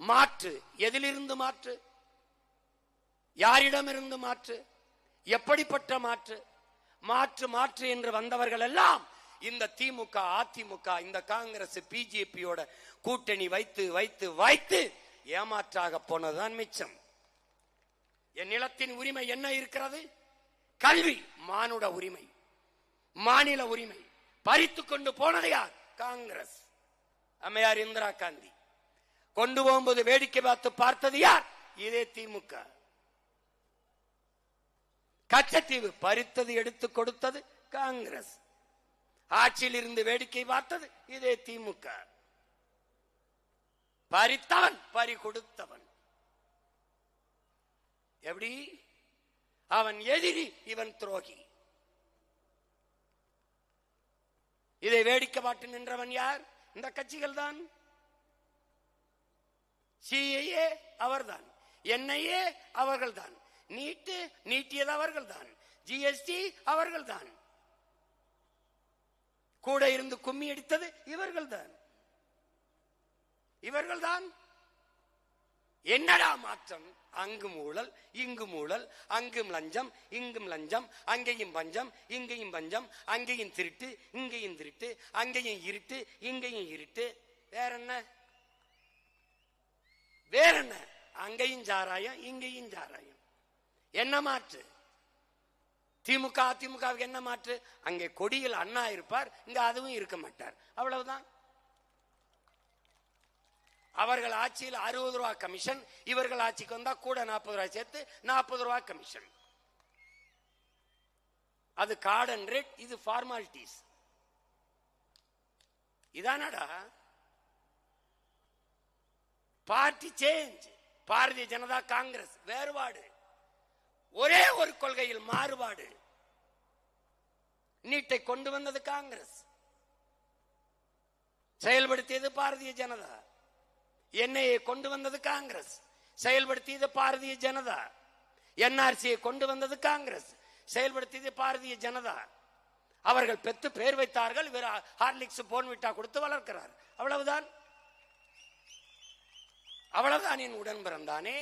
மாற்று. எதிலிருந்து மாற்று? யாரிடமிருந்து மாற்று? எப்படிப்பட்ட மாற்று? மாற்று மாற்று என்று வந்தவர்கள் எல்லாம் இந்த திமுக, அதிமுக, இந்த காங்கிரஸ், பிஜேபியோட கூட்டணி வைத்து வைத்து வைத்து ஏமாற்றாக போனதுதான் மிச்சம். என் நிலத்தின் உரிமை என்ன இருக்கிறது? கல்வி, மானுட உரிமை, மாநில உரிமை பறித்து கொண்டு போனது யார்? காங்கிரஸ், அம்மையார் இந்திரா காந்தி. கொண்டு போகும்போது வேடிக்கை பார்த்து பார்த்தது யார்? இதே திமுக. கச்சத்தீவு பறித்தது, எடுத்து கொடுத்தது காங்கிரஸ். ஆட்சியில் இருந்து வேடிக்கை பார்த்தது இதே திமுக. பறித்தவன் பறி கொடுத்தவன். எப்படி? அவன் எதிரி, இவன் துரோகி. இதை வேடிக்கை பார்த்து நின்றவன் யார்? இந்த கட்சிகள் தான். சிஏஏ அவர்தான், என்ஐஏ அவர்கள்தான், நீட்டு நீட்டியது அவர்கள்தான், ஜிஎஸ்டி அவர்கள்தான், கூட இருந்து கும்மி அடித்தது இவர்கள்தான். இவர்கள்தான். என்னடா மாற்றம்? அங்கும் ஊழல், இங்கும் ஊழல், அங்கும் லஞ்சம், இங்கும் லஞ்சம், அங்கேயும் பஞ்சம், இங்கேயும் பஞ்சம், அங்கேயும் திருட்டு, இங்கேயும் திருட்டு, அங்கேயும் இருட்டு, இங்கேயும் இருட்டு. வேற என்ன? வேற என்ன? அங்கேயும் சாராயம், இங்கேயும் சாராயம். என்ன மாற்று? திமுக, அதிமுகவுக்கு என்ன மாற்று? அங்கே கொடியில் அண்ணா இருப்பார், இங்க அதுவும் இருக்க மாட்டார். அவ்வளவுதான். அவர்கள் ஆட்சியில் 60 ரூபாய் கமிஷன், இவர்கள் ஆட்சிக்கு வந்தா கூட 40 ரூபாய் சேர்த்து 40 ரூபாய் கமிஷன். அது கார்டன் ரேட், இது ஃபார்மாலிட்டிஸ். இதானடா பார்ட்டி சேஞ்ச். பாரதிய ஜனதா, காங்கிரஸ் வேறுபாடு, ஒரே ஒரு கொள்கையில் மாறுபாடு. நீட்டை கொண்டு வந்தது காங்கிரஸ், செயல்படுத்தியது பாரதிய ஜனதா. என்ஐஏ கொண்டு வந்தது காங்கிரஸ், செயல்படுத்தியது பாரதிய ஜனதா. என்ஆர்சியை கொண்டு வந்தது காங்கிரஸ், செயல்படுத்தியது பாரதிய ஜனதா. அவர்கள் பெற்று பேர் வைத்தார்கள், இவர் ஹார்லிக்ஸ் போன்விட்டா கொடுத்து வளர்க்கிறார். அவ்வளவுதான். அவ்வளவுதான் என் உடன் பிறந்தானே.